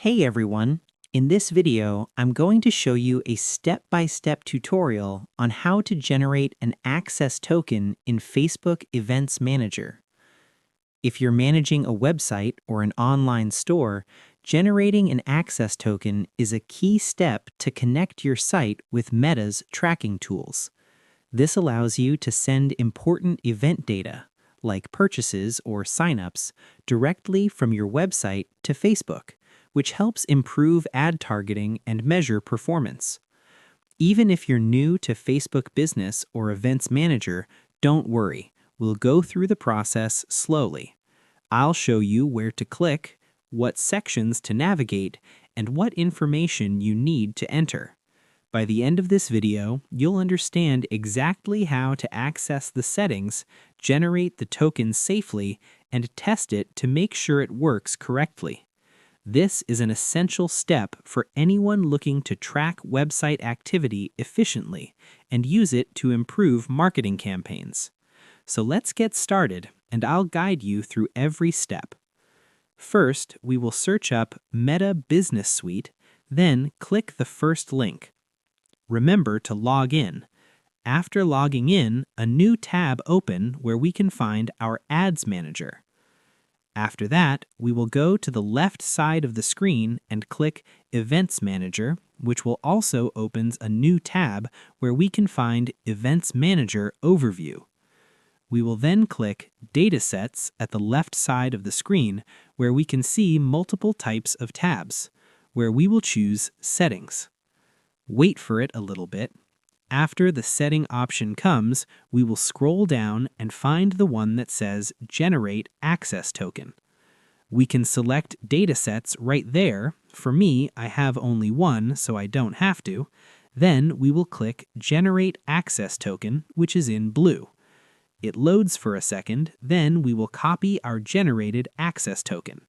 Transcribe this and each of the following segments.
Hey everyone! In this video, I'm going to show you a step-by-step tutorial on how to generate an access token in Facebook Events Manager. If you're managing a website or an online store, generating an access token is a key step to connect your site with Meta's tracking tools. This allows you to send important event data, like purchases or signups, directly from your website to Facebook, which helps improve ad targeting and measure performance. Even if you're new to Facebook Business or Events Manager, don't worry, we'll go through the process slowly. I'll show you where to click, what sections to navigate, and what information you need to enter. By the end of this video, you'll understand exactly how to access the settings, generate the token safely, and test it to make sure it works correctly. This is an essential step for anyone looking to track website activity efficiently and use it to improve marketing campaigns. So let's get started, and I'll guide you through every step. First, we will search up Meta Business Suite, then click the first link. Remember to log in. After logging in, a new tab opens where we can find our Ads Manager. After that, we will go to the left side of the screen and click Events Manager, which will also open a new tab where we can find Events Manager Overview. We will then click Datasets at the left side of the screen where we can see multiple types of tabs, where we will choose Settings. Wait for it a little bit. After the setting option comes, we will scroll down and find the one that says Generate Access Token. We can select datasets right there. For me, I have only one, so I don't have to. Then we will click Generate Access Token, which is in blue. It loads for a second, then we will copy our generated access token.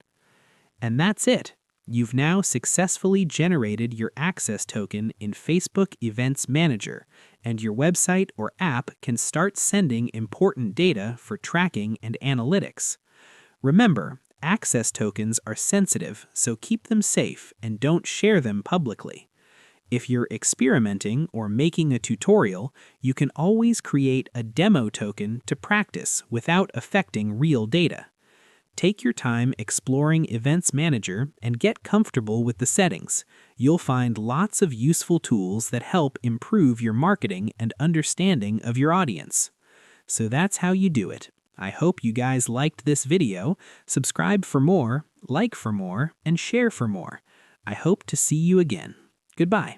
And that's it. You've now successfully generated your access token in Facebook Events Manager, and your website or app can start sending important data for tracking and analytics. Remember, access tokens are sensitive, so keep them safe and don't share them publicly. If you're experimenting or making a tutorial, you can always create a demo token to practice without affecting real data. Take your time exploring Events Manager and get comfortable with the settings. You'll find lots of useful tools that help improve your marketing and understanding of your audience. So that's how you do it. I hope you guys liked this video. Subscribe for more, like for more, and share for more. I hope to see you again. Goodbye.